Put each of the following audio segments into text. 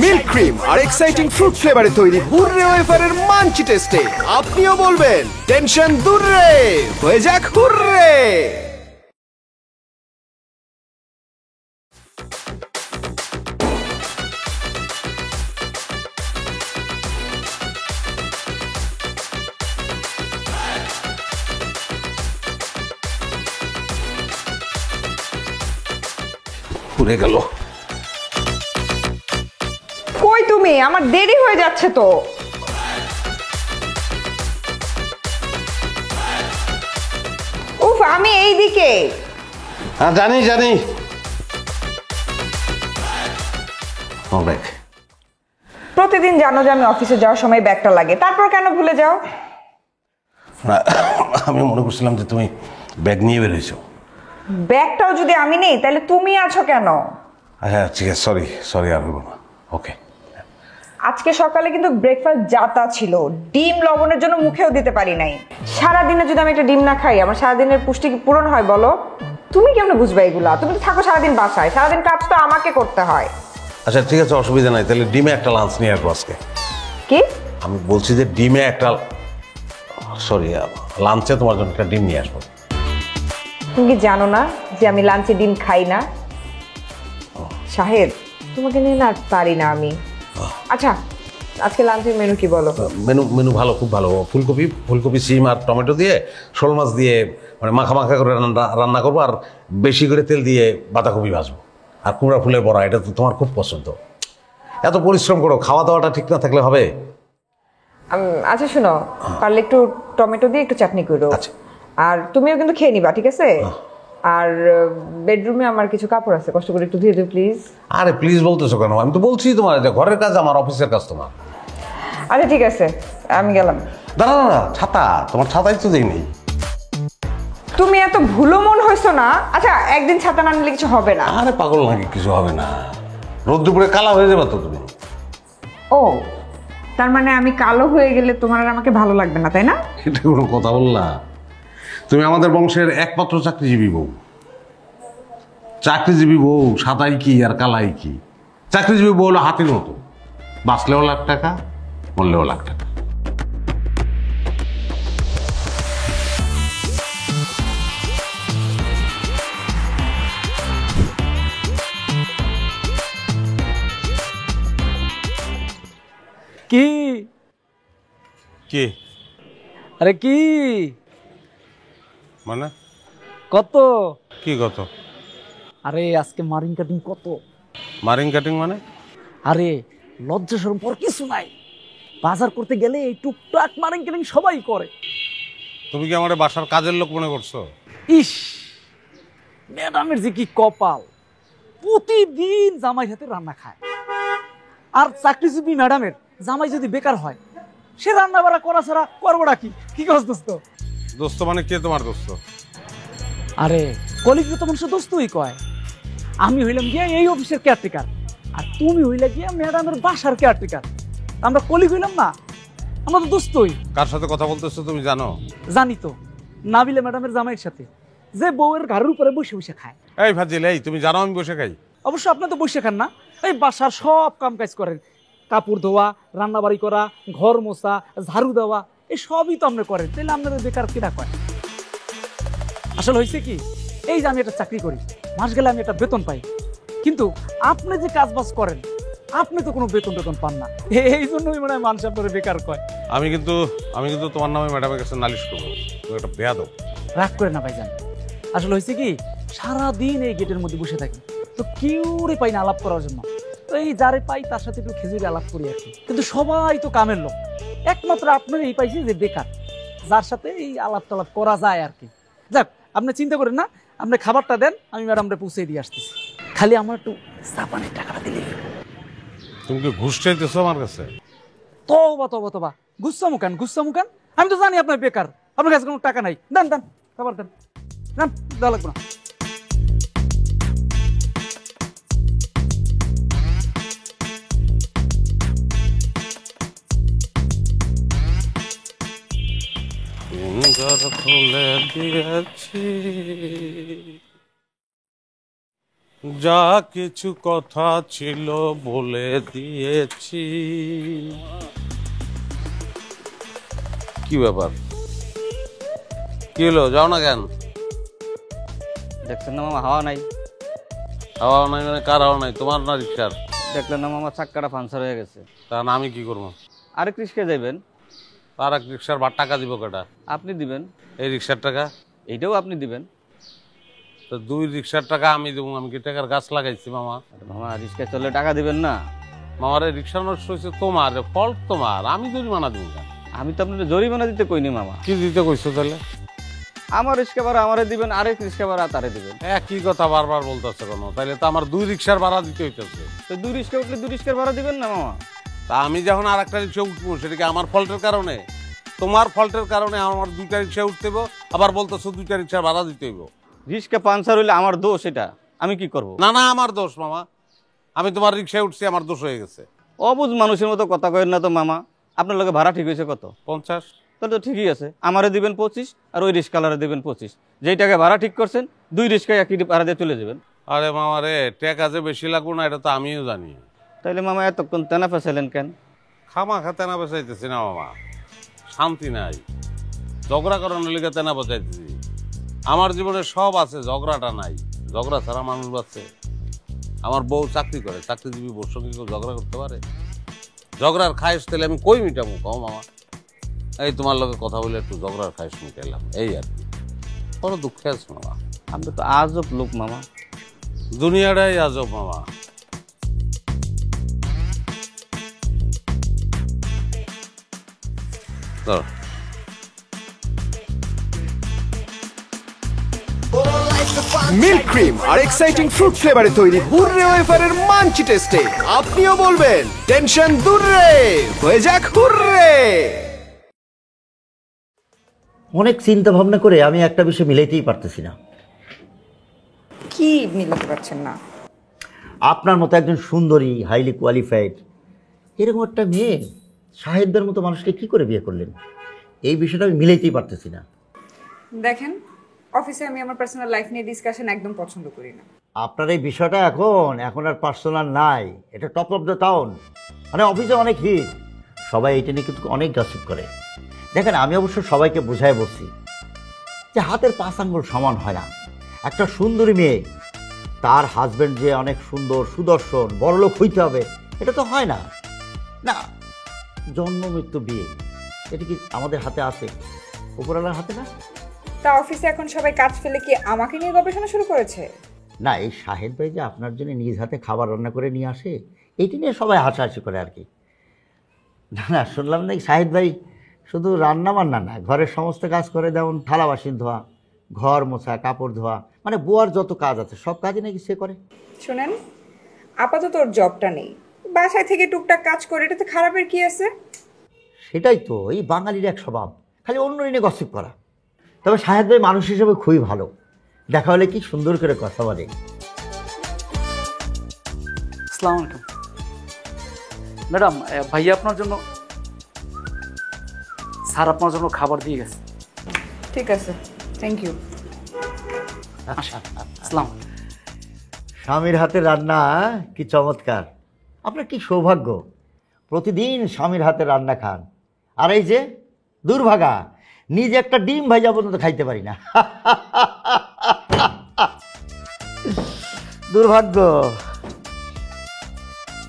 Milk cream আর exciting fruit ফ্লেভারে তৈরি hurray ওয়েফারের মাঞ্চি টেস্টে আপনিও বলবেন টেনশন দূর রে, হয়ে যাক হুররে। পুড়ে গেল। কই তুমি? আমার দেরি হয়ে যাচ্ছে তো। উফ, আমি এইদিকে। হ্যাঁ জানি জানি। ব্যাগ প্রতিদিন জানো যে আমি অফিসে যাওয়ার সময় ব্যাগটা লাগে, তারপর কেন ভুলে যাও? আমি মনে করছিলাম যে তুমি ব্যাগ নিয়ে বেরিয়েছো। ব্যাগটাও যদি আমি নেই তাহলে তুমি আছো কেন? হ্যাঁ ঠিক আছে, সরি সরি, আর বলবো না। ওকে। আজকে সকালে কিন্তু ব্রেকফাস্ট যাতা ছিল, ডিম লবণের জন্য মুখেও দিতে পারি নাই। সারাদিনে যদি আমি একটা ডিম না খাই আমার সারাদিনের পুষ্টি কি পূরণ হয় বলো? তুমি কেমন বুঝবে এগুলা? তুমি তো থাকো সারাদিন বাসায়, সারাদিন কাজ তো আমাকে করতে হয়। আচ্ছা ঠিক আছে, অসুবিধা নাই, তাহলে ডিমে একটা লাঞ্চ নিয়ে আসবো আজকে। কি? আমি বলছি যে ডিমে একটা, সরি, লাঞ্চে তোমার জন্য একটা ডিম নিয়ে আসবো। তুমি কি জানো না যে আমি লাঞ্চে ডিম খাই না? শাহেদ, তোমাকে নিয়ে না পারি না আমি। আচ্ছা, আজকে লাঞ্চের মেনু কি বলো? মেনু মেনু ভালো, খুব ভালো। ফুলকপি সিম আর টমেটো দিয়ে শোল মাছ দিয়ে মানে মাখা মাখা করে রান্না করবো, আর বেশি করে তেল দিয়ে বাঁধাকপি ভাজবো, আর কুমড়া ফুলের বড়া। এটা তো তোমার খুব পছন্দ। এত পরিশ্রম করো, খাওয়া দাওয়াটা ঠিক না থাকলে হবে? আচ্ছা শোনো, পারলে একটু টমেটো দিয়ে একটু চাটনি করো। আচ্ছা। আর তুমিও কিন্তু খেয়ে নিবা, ঠিক আছে? আর বেডরুমে আমার কিছু কাপড় আছে, কষ্ট করে একটু ধুয়ে দিও প্লিজ। আরে প্লিজ বলতেছো কেন? আমি তো বলছি তোমার, এটা ঘরের কাজ, আমার অফিসের কাজ তোমার। আচ্ছা ঠিক আছে, আমি গেলাম। দাঁড়া দাঁড়া, ছাতা, তোমার ছাতাই তো দেই নেই। তুমি এত ভুলো মন হয়েছো না। আচ্ছা, একদিন ছাতা না নিলে কিছু হবে না। আরে পাগল নাকি, কিছু হবে না। রোদ্দুপুরে কালা হয়ে যাবে তো তুমি। ও, তার মানে আমি কালো হয়ে গেলে তোমার আর আমাকে ভালো লাগবে না, তাই না? এটা কোনো কথা বললা? তুমি আমাদের বংশের একমাত্র চাকরিজীবী বউ। চাকরিজীবী বউ সাদাই কি আর কালাই কি? চাকরিজীবী বউ হলো হাতির মতো, বাঁচলেও লাখ টাকা, মরলেও লাখ টাকা। কি কি আরে কি মানে? কত? কি কত? আরে আজকে মারিং কাটিং কত? মারিং কাটিং মানে? আরে লজ্জা শরম পর কিছু নাই, বাজার করতে গেলে এই টুকটাক মারিং কাটিং সবাই করে। তুমি কি আমার বাসার কাজের লোক মনে করছো? ইস, ম্যাডামের যে কি কপাল, প্রতিদিন জামাই হাতে রান্না খায়। আর চাকরিজীবী ম্যাডামের জামাই যদি বেকার হয়, সে রান্না বাড়া করা ছাড়া করবোটা কি? কি কাজ দোস্ত? দোস্ত মানে কে তোমার দোস্ত? আরে কলিগ তো মানুষ দোস্তই কয়। আমি হইলাম গিয়া এই অফিসের কেয়ারটেকার, আর তুমি হইলে গিয়া ম্যাডামের বাসার কেয়ারটেকার। আমরা কলিগ হইলাম না, আমরা তো দোস্তই। কার সাথে কথা বলতেছো তুমি জানো? জানি তো, নাবিলা ম্যাডামের জামাইয়ের সাথে, যে বউয়ের ঘরের উপরে বসে বসে খায়। এই ফাজিল, এই তুমি জানো আমি বসে খাই? অবশ্য আপনি তো বসে খান না, এই বাসার সব কাম কাজ করেন, কাপড় ধোয়া, রান্না বাড়ি করা, ঘর মোছা, ঝাড়ু দেওয়া, এই সবই তো আপনি করেন। তাহলে আপনাদের বেকার কিনা কয়? আসলে হয়েছে কি, এই যে আমি একটা চাকরি করি, মাস গেলে আমি একটা বেতন পাই, কিন্তু আপনি যে কাজ বাজ করেন আপনি তো কোনো বেতন টেতন পান না। এই জন্যই মনে হয় মানুষ আপনারা বেকার কয়। আমি কিন্তু তোমার নামে ম্যাডামের কাছে নালিশ করবো, তুমি একটা বেয়াদব। রাগ করে না ভাইজান, আসলে হয়েছে কি, সারাদিন এই গেটের মধ্যে বসে থাকি, তো কেউরে পাই না আলাপ করার জন্য। তো এই যারে পাই তার সাথে একটু খেজুরি আলাপ করি আর কি। কিন্তু সবাই তো কামের লোক, একমাত্র আপনার এই পাইছি যে বেকার, যার সাথে এই আলাপ টালাপ করা যায় আর কি। যাক, আপনি চিন্তা করেন না, আপনি খাবারটা দেন, আমি ম্যাডামরে পৌঁছে দিয়ে আসতেছি। খালি আমার একটু চাপানের টাকাটা দিলে। তুমি কি ঘুষ চাইতেছো আমার কাছে? তবা তবা তবা, গুচ্ছা মুখান গুচ্ছা মুখান, আমি তো জানি আপনার বেকার, আপনার কাছে কোনো টাকা নাই। দেন দেন, খাবার দেন, দেন, দেওয়া লাগবে না। যা কিছু কথা ছিল বলে দিয়েছি। কি ব্যাপার, কি হলো, যাও না কেন? দেখছেন না মামা হাওয়া নাই? হাওয়া নাই মানে কার হাওয়া নাই? তোমার না রিক্সার? দেখলেন না মামা চাক্কাটা পাঞ্চার হয়ে গেছে। তা না আমি কি করবো? আরেক রিক্সা যাইবেন? তার এক রিক্সার টাকা দিব কেটা? আপনি দিবেন। এই রিক্সার টাকা? এইটাও আপনি দিবেন। তো দুই রিক্সার টাকা আমি দেবো? আমি কি টাকার গাছ লাগাইছি মামা? মামা রিক্সা চললে টাকা দিবেন না? মামার এই রিক্সা নষ্ট হয়েছে তোমার, ফল্ট তোমার, আমি জরিমানা দিব কেন? আমি তো আপনার জরিমানা দিতে কইনি মামা। কি দিতে কইছো তাহলে? আমার রিক্সা ভাড়া আমারে দিবেন, আরেক রিক্সা ভাড়া তারে দিবেন। একই কথা বারবার বলতেছে কেন? তাইলে তো আমার দুই রিক্সার ভাড়া দিতে হইতেছে। তো দুই রিক্সা উঠলে দুই রিক্সার ভাড়া দিবেন না মামা? তা আমি যখন আর একটা রিক্সা উঠবো সেটা কি আমার ফল্টের কারণে? তোমার ফল্টের কারণে আমার দুইটা রিক্সা উঠতে হইব, আবার বলতেছো দুইটা রিক্সার ভাড়া দিতে হইব। রিক্সা পাঞ্চার হইলে আমার দোষ, এটা আমি কি করব? না না, আমার দোষ মামা, আমি তোমার রিক্সায় উঠছি, আমার দোষ হয়ে গেছে। অবুঝ মানুষের মতো কথা কয়েন না তো মামা। আপনার লগে ভাড়া ঠিক হয়েছে কত? 50। তাহলে তো ঠিকই আছে, আমারে দিবেন 25 আর ওই রিক্সাওয়ালারে দিবেন 25। যেই টাকা ভাড়া ঠিক করছেন দুই রিক্সায় একই ভাড়া দিয়ে চলে যাবেন। আরে মামা রে, টাকা যে বেশি লাগবো না এটা তো আমিও জানি। তাইলে মামা এতক্ষণ তেনা ফেসাইলেন কেন? খামা খাতে না বেচাইতেছি না মামা, শান্তি নাই, ঝগড়া করানোর লিগে তেনা বেচাইতেছি। আমার জীবনে সব আছে, ঝগড়াটা নাই। ঝগড়া ছাড়া মানুষ বাঁচছে? আমার বউ চাকরি করে, চাকরিজীবী বউর সঙ্গে কেউ ঝগড়া করতে পারে? ঝগড়ার খায়েশ তেলে আমি কই মিটাবো কও মামা? এই তোমার লগে কথা বলে একটু ঝগড়ার খায়েশ মিটাইলাম, এই আর কি। বড় দুঃখে আছে মামা। আপনি তো আজব লোক মামা। দুনিয়াটাই আজব মামা। ধর। মিল্ক ক্রিম আর এক্সাইটিং ফ্রুট ফ্লেভারে তৈরি হুররে ওয়েফারের মাঞ্চি টেস্টে আপনিও বলবেন টেনশন দূর রে, হয়ে যাক হুররে। অনেক চিন্তা ভাবনা করে আমি একটা বিষয় মিলাইতেই পারতেছি না। কি মিলাতে পারছেন না? আপনার মতো একজন সুন্দরী, হাইলি কোয়ালিফাইড, এরকম একটা মেয়ে সাহেবদের মতো মানুষকে কি করে বিয়ে করলেন? এই বিষয়টা আমি মিলাইতেই পারতেছি না। দেখেন, অফিসে আমি আমার পার্সোনাল লাইফ নিয়ে ডিসকাশন একদম পছন্দ করি না। আপনার এই বিষয়টা এখন আর পার্সোনাল নাই, এটা টপ অফ দ্য টাউন। মানে অফিসে অনেক হিট, সবাই এইটা নিয়ে কিন্তু অনেক গসিপ করে। দেখেন, আমি অবশ্য সবাইকে বোঝাই বলছি যে হাতের 5 আঙ্গুল সমান হয় না। একটা সুন্দরী মেয়ে, তার হাজব্যান্ড যে অনেক সুন্দর, সুদর্শন, বড়লোক হইতে হবে এটা তো হয় না। না, জন্ম মৃত্যু বিয়ে এটা কি আমাদের হাতে আছে? উপরওয়ালার হাতে না? তা অফিসে এখন সবাই কাজ ফেলে কি আমাকে নিয়ে গবেষণা শুরু করেছে? না, এই শাহেদ ভাই যে আপনার জন্য নিজ হাতে খাবার রান্না করে নিয়ে আসে, এইটি নিয়ে সবাই হাসাহাসি করে আর কি। না না, শুনলাম নাকি শাহেদ ভাই শুধু রান্না বান্না না, ঘরের সমস্ত কাজ করে, যেমন থালা বাসন ধোয়া, ঘর মোছা, কাপড় ধোয়া, মানে বুয়ার যত কাজ আছে সব কাজই নাকি সে করে। শুনেন, আপাতত ওর জবটা নেই, বাসায় থেকে টুকটাক কাজ করে, এটাতে খারাপের কি আছে? সেটাই তো এই বাঙালির এক স্বভাব, খালি অন্য নিয়ে গসিপ করা। তবে শাহেদ ভাই মানুষ হিসেবে খুবই ভালো, দেখা হলে কি সুন্দর করে কথা বলে। আসসালামু আলাইকুম ম্যাডাম। ভাইয়া আপনার জন্য, স্যার আপনার জন্য খাবার দিয়ে গেছে। ঠিক আছে, থ্যাংক ইউ। আসসালাম। স্বামীর হাতের রান্না কি চমৎকার! আপনার কি সৌভাগ্য, প্রতিদিন স্বামীর হাতের রান্না খান। আর এই যে দুর্ভাগা, নিজে একটা ডিম ভাজা পর্যন্ত খাইতে পারি না। দুর্ভাগ্য।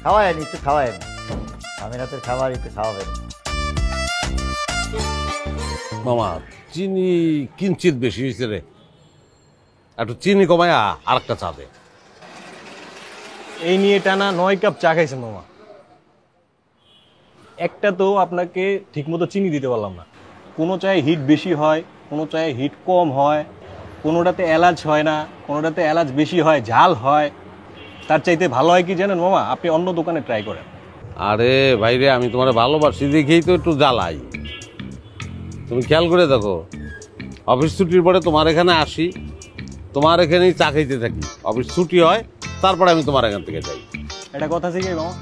খাওয়ায়েন, একটু খাওয়ায়েন, স্বামীর হাতের খাবার একটু খাওয়াবেন। মামা চিনি কিঞ্চিত বেশি হয়েছে রে, একটু চিনি কমায়া আর একটা চা দে। এই নিয়ে টানা 9 কাপ চা খাইছেন মামা, একটা তো আপনাকে ঠিকমতো চিনি দিতে পারলাম না। কোনো চায়ে হিট বেশি হয়, কোনো চায়ে হিট কম হয়, কোনোটাতে এলাচ হয় না, কোনোটাতে এলাচ বেশি হয়, ঝাল হয়। তার চাইতে ভালো হয় কি জানেন মামা, আপনি অন্য দোকানে ট্রাই করেন। আরে ভাইরে, আমি তোমার ভালোবাসি দেখেই তো একটু জ্বালাই। তুমি খেয়াল করে দেখো, অফিস ছুটির পরে তোমার এখানে আসি, তোমার এখানেই চা খাইতে থাকি। অফিস ছুটি হয়, তারপরে আমি তোমার এখান থেকে যাই। এটা কথা শিখে মামা।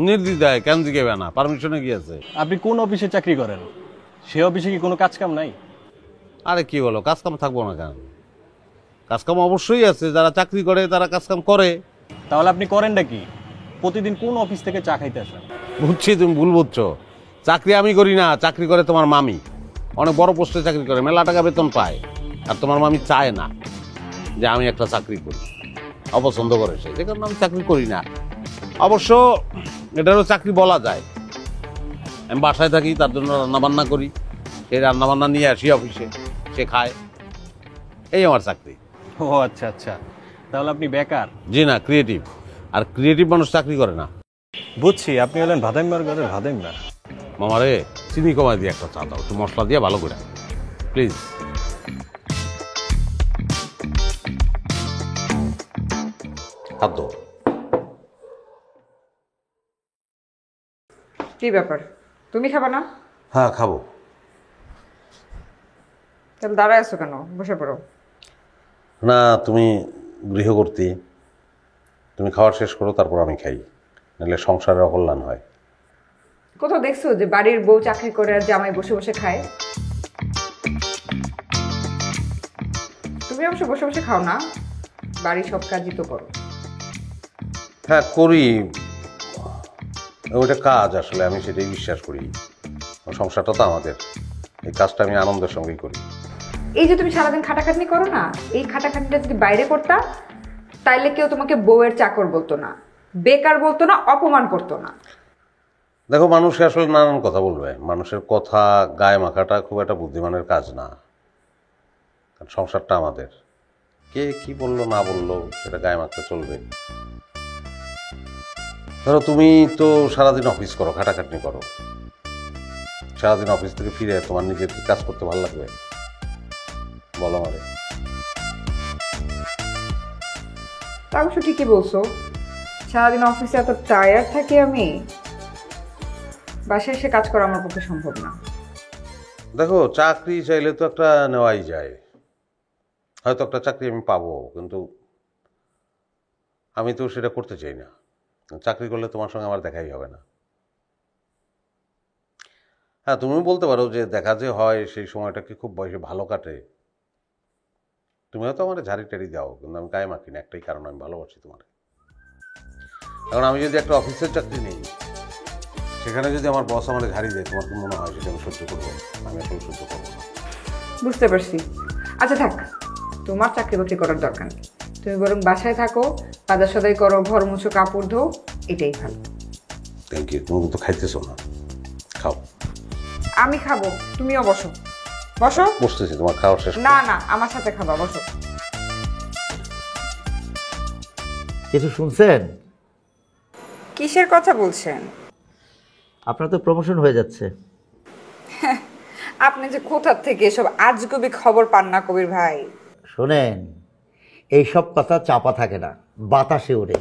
নির্দ্বিধায় কেন জিজ্ঞাসা না, পারমিশনে গিয়েছে। আপনি কোন অফিসে চাকরি করেন? সে অফিসে কি কোনো কাজ কাম নাই? আরে কি বলো, কাজ কাম থাকবো না কেন? কাজকাম অবশ্যই আছে, যারা চাকরি করে তারা কাজকাম করে। তাহলে আপনি করেনটা কি? প্রতিদিন কোন অফিস থেকে চা খাইতে আসেন? বুঝছি, তুমি ভুল বুঝছো। চাকরি আমি করি না, চাকরি করে তোমার মামি। অনেক বড় পোস্টে চাকরি করে, মেলা টাকা বেতন পায়। আর তোমার মামি চায় না যে আমি একটা চাকরি করি, অপছন্দ করে সে, যে কারণে আমি চাকরি করি না। অবশ্য এটারও চাকরি বলা যায়। আমি বাসায় থাকি, তার জন্য রান্নাবান্না করি, সেই রান্নাবান্না নিয়ে আসি অফিসে, সে খায়, এই আমার চাকরি। ও আচ্ছা আচ্ছা, তাহলে আপনি বেকার? জি না, ক্রিয়েটিভ। আর ক্রিয়েটিভ মানুষ চাকরি করে না। বুঝছি, আপনি হলেন ভাদাইম্মার ঘরের ভাদাইম্মা। মামারে চিনি কমায় দিয়ে একটা চা দাও, একটু মশলা দিয়ে ভালো করে, প্লিজ। খাদ্য কি ব্যাপার, তুমি খাবা না? হ্যাঁ খাবো। তাহলে দাঁড়ায় আছো কেন, বসে পড়ো। না, তুমি গৃহকর্ত্রী, তুমি খাওয়ার শেষ করো, তারপর আমি খাই, নাহলে সংসারের অকল্যাণ হয়। কোথাও দেখছো যে বাড়ির বউ চাকরি করে আর জামাই বসে বসে খায়? তুমি অবশ্য বসে বসে খাও না, বাড়ির সব কাজই তো করো। হ্যাঁ করি, ওইটা কাজ, আসলে আমি সেটাই বিশ্বাস করি। সংসারটা তো আমাদের, এই কাজটা আমি আনন্দের সঙ্গেই করি। এই যে তুমি সারাদিন খাটাখাটনি করো না, এই খাটাখাটনিটা যদি বাইরে করতা তাইলে কেউ তোমাকে বউয়ের চাকর বলতো না, বেকার বলতো না, অপমান করতো না। দেখো, মানুষে আসলে নানান কথা বলবে, মানুষের কথা গায়ে মাখাটা খুব একটা বুদ্ধিমানের কাজ না। কারণ সংসারটা আমাদের, কে কি বললো না বললো সেটা গায়ে মাখতে চলবে। ধরো তুমি তো সারাদিন অফিস করো, খাটাখাটনি করো, সারাদিন অফিস থেকে ফিরে তোমার নিজের কি কাজ করতে ভালো লাগবে বলো আমারে? তা অবশ্য ঠিকই বলছো, সারাদিন অফিসে এত টায়ার্ড থাকি আমি, বাসায় এসে কাজ করা আমার পক্ষে সম্ভব না। দেখো, চাকরি চাইলে তো একটা নেওয়াই যায়, হয়তো একটা চাকরি আমি পাবো, কিন্তু আমি তো সেটা করতে চাই না। চাকরি করলে তোমার সঙ্গে আমার দেখাই হবে না। হ্যাঁ, তুমিও বলতে পারো যে দেখা যে হয় সেই সময়টা কি খুব বয়সে ভালো কাটে, তুমি হয়তো আমার ঝাড়ি টাড়ি দাও, কিন্তু আমি গায়ে মাখি না, একটাই কারণ, আমি ভালোবাসি তোমার। এখন আমি যদি একটা অফিসের চাকরি নিই, সেখানে যদি আমার বস আমার ঝাড়ি দেয়, তোমার কি মনে হয় সেটা আমি সহ্য করবো? আমি আসলে সহ্য করবো না। বুঝতে পারছি। আচ্ছা থাক, তোমার চাকরি বাকরি করার দরকার নেই, তুমি বরং বাসায় থাকো, বাজার সদাই করো, ঘর মুছো, কাপড় ধো, এটাই ভালো। Thank you. তুমি তো খাইতেছো না, খাও। আমি খাবো, তুমিও বসো। বসো। বসতেছি, তোমার খাওয়া শেষ। না না, আমার সাথে খাবা, বসো। কিছু শুনছেন? কিসের কথা বলছেন? আপনার তো প্রমোশন হয়ে যাচ্ছে। আপনি যে কোথার থেকে এসব আজগুবি খবর পান না কবির ভাই? শোনেন, এইসব কথা চাপা থাকে না, বাতাসে ওড়ে।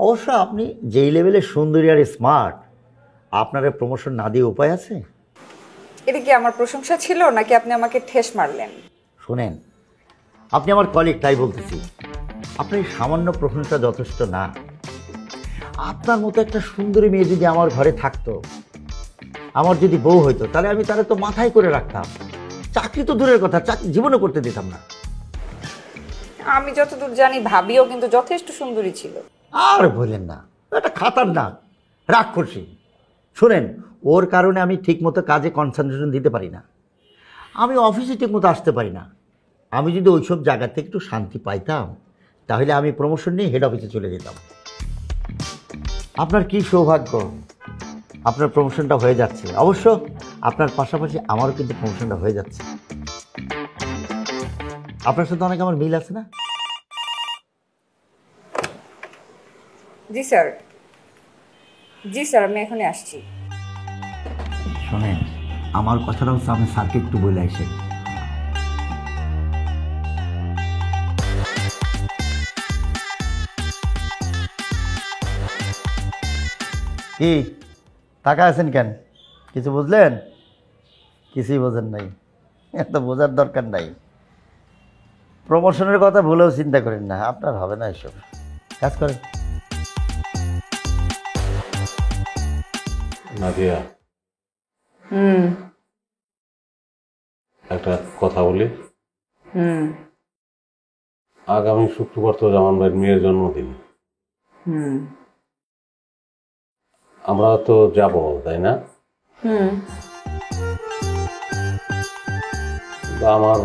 অবশ্য আপনি যেই লেভেলে সুন্দরী আর স্মার্ট, আপনার প্রমোশন না দিয়ে উপায় আছে? এটা কি আমার প্রশংসা ছিল নাকি আপনি আমাকে ঠেস মারলেন? শোনেন, আপনি আমার কলিগ, তাই বলতেছি। আপনার এই সামান্য প্রশংসা যথেষ্ট না। আপনার মতো একটা সুন্দরী মেয়ে যদি আমার ঘরে থাকতো, আমার যদি বউ হইতো, তাহলে আমি তারা তো মাথায় করে রাখতাম। চাকরি তো দূরের কথা, চাকরি জীবনে করতে দিতাম না। আমি যতদূর জানি ভাবিও কিন্তু যথেষ্ট সুন্দরী ছিল। আর বললেন না, এটা খাতারনাক, রাক্ষসী। শোনেন, ওর কারণে আমি ঠিকমতো কাজে কনসেন্ট্রেশন দিতে পারি না, আমি অফিসে ঠিকমতো আসতে পারি না। আমি যদি ওইসব জায়গা থেকে একটু শান্তি পাইতাম, তাহলে আমি প্রমোশন নিয়ে হেড অফিসে চলে যেতাম। আপনার কি সৌভাগ্য, আপনার প্রমোশনটা হয়ে যাচ্ছে। অবশ্য আপনার পাশাপাশি আমারও কিন্তু প্রমোশনটা হয়ে যাচ্ছে। আপনার সাথে অনেক আমার মিল আছে না? জি স্যার, জি স্যার, আমি এখনই আসছি। শোনেন, আমার কথাটা হচ্ছে আপনি স্যারকে একটু বলে আসেন। কি টাকা আছেন কেন? কিছু বুঝলেন? কিছুই বোঝেন নাই, এত বোঝার দরকার নাই। প্রমোশনের কথা ভুলেও চিন্তা করেন না, আপনার হবে না এসব। কাজ করেন। নাদিয়া, একটা কথা বলি। আগামী শুক্রবার তো জামান ভাইয়ের মেয়ের জন্মদিন। আমরা তো যাব, তাই না? আমার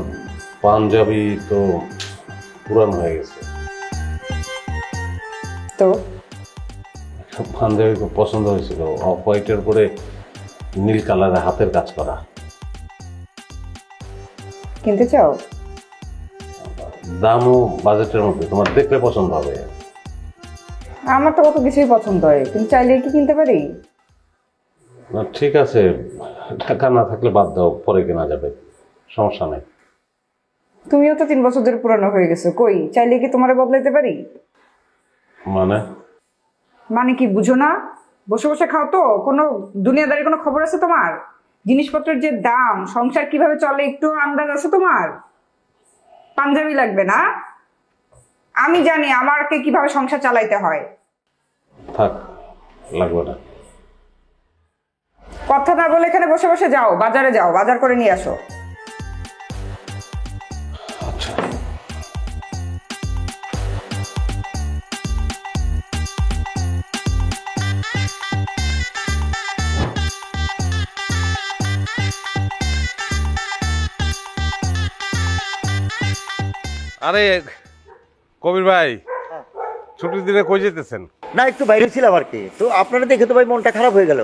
পাঞ্জাবি তো পুরান হয়ে গেছে। তো পাঞ্জাবি খুব পছন্দ হয়েছিল, অফ হোয়াইটের উপরে নীল কালারের হাতের কাজ করা। কিনতে চাও? দামও বাজেটের মধ্যে, তোমার দেখলে পছন্দ হবে। আমার তো কত কিছুই পছন্দ হয়, কিন্তু চাইলে কি কিনতে পারি? না ঠিক আছে, টাকা না থাকলে বাদ দাও, পরে কেনা যাবে, সমস্যা নেই। তুমিও তো 3 বছর ধরে পুরানো হয়ে গেছো, কই চাইলে কি তোমারে বদলাইতে পারি? মানে কি বুঝো না? বসে বসে খাও তো, কোনো দুনিয়াদারি কোনো খবর আছে তোমার? জিনিসপত্রের যে দাম, সংসার কিভাবে চলে একটু আন্দাজ আছে তোমার? পাঞ্জাবি লাগবে না? আমি জানি আমাকে কিভাবে সংসার চালাইতে হয়। থাক, লাগবে না। কথা না বলে এখানে বসে বসে যাও, বাজারে যাও, বাজার করে নিয়ে আসো। আচ্ছা। আরে কবির ভাই, ছুটির দিনে কই যেতেছেন? না একটু বাইরে ছিলাম আর কি। তো আপনারা দেখে তো ভাই মনটা খারাপ হয়ে গেল।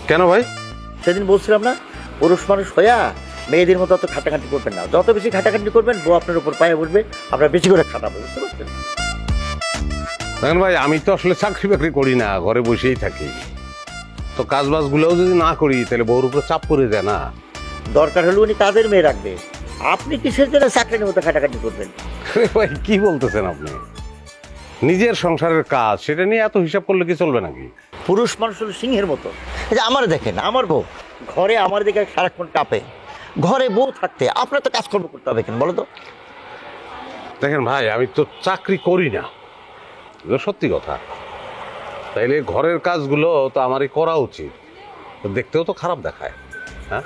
কেন ভাই? সেদিন বলছিলাম না, পুরুষ মানুষ হইয়া মেয়েদের মতো অত খাটাখাটি করবেন না। যত বেশি খাটাখাটি করবেন বউ আপনার উপর পায়ে বসবে, আপনার বেশি করে খাটাবে, বুঝতে পারছেন? দেখেন ভাই, আমি তো আসলে চাকরি বাকরি করি না, ঘরে বসেই থাকি। তো কাজ বাজগুলোও যদি না করি তাহলে বউর উপরে চাপ পড়ে যায় না? দরকার হলে উনি কাজের মেয়ে রাখবে, আপনি কিসের জন্য চাকরির মতো খাটাখাটি করবেন? ভাই কি বলতেছেন আপনি? নিজের সংসারের কাজ, সেটা নিয়ে এত হিসাব করলে কি চলবে নাকি? পুরুষ মানুষ হলো সিংহের মতো। এই যে আমার দেখেন, আমার বউ ঘরে আমার দিকে সারাক্ষণ কাঁপে। ঘরে বউ থাকতে আপনার তো কাজকর্ম করতে হবে কেন বলো তো? দেখেন ভাই, আমি তো চাকরি করি না, এটা সত্যি কথা। তাইলে ঘরের কাজগুলো তো আমারই করা উচিত, তো দেখতেও তো খারাপ দেখায়। হ্যাঁ,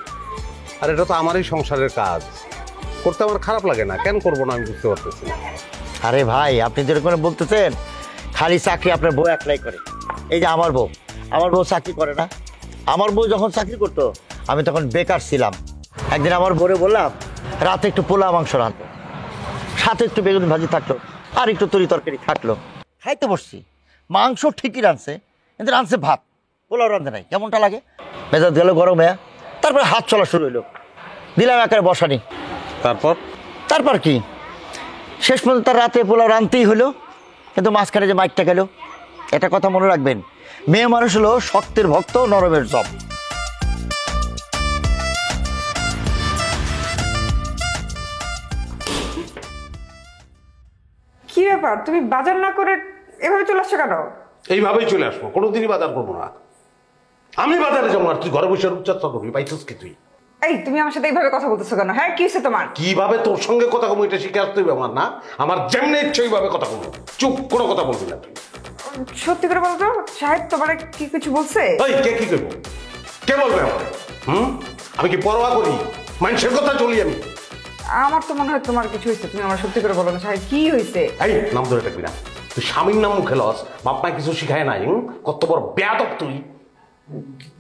আর এটা তো আমারই সংসারের কাজ, করতে আমার খারাপ লাগে না, কেন করবো না আমি বুঝতে পারতেছি না। আরে ভাই, আপনি যেরকম বলতেছেন খালি চাকরি আপনার বউ একলাই করে। এই যে আমার বউ চাকরি করে না। আমার বউ যখন চাকরি করতো আমি তখন বেকার ছিলাম। একদিন আমার বউরে বললাম রাতে একটু পোলা মাংস রাঁধতো, সাথে একটু বেগুন ভাজি থাকলো, আর একটু তরি তরকারি থাকলো। খাইতে বসছি, মাংস ঠিকই রাঁধছে, কিন্তু রাঁধছে ভাত, পোলাও রাঁধে নাই। কেমনটা লাগে? মেজাজ গেল গরম হয়ে, তারপরে হাত চলা শুরু হইলো, দিলাম একেবারে বসানি। তারপর কি, শেষ পর্যন্ত তার রাতে পোলাও রাঁধতেই হলো, কিন্তু মাঝখানে যে মাইকটা গেল। এটা কথা মনে রাখবেন, মেয়ে মানুষ হলো শক্তের ভক্ত, নরমের জব। কি ব্যাপার, তুমি বাজার না করে এভাবে চলে আসছো কেন? এইভাবেই চলে আসবো, কোনোদিনই বাজার করবো না। আমি বাজারে যাবো আর তুই ঘরে বসে রূপচর্চা করবি, পাইছিস কি তুই? এই তুমি আমার সাথে এইভাবে কথা বলতেছো কেন? হ্যাঁ কি হয়েছে তোমার? কিভাবে তোর সঙ্গে কথা কমো এটা শিখে আসতে হবে আমার, না? আমার যেমনি ইচ্ছে ওইভাবে কথা বলবো, চুপ, কোনো কথা বলবি না তুই। সত্যি করে বলো তো, সাহেব তোমার কি কিছু বলছে? ওই কে কি করবো, কে বলবে আমার? আমি কি পরোয়া করি? মানুষের কথা চলি আমি। আমার তো মনে হয় তোমার কিছু হয়েছে, তুমি আমার সত্যি করে বলো না সাহেব, কি হয়েছে? এই নাম ধরে থাকবি না, তুই স্বামীর নাম মুখে লস, বাপ মা কিছু শিখায় নাই, কত বড় বেয়াদব তুই।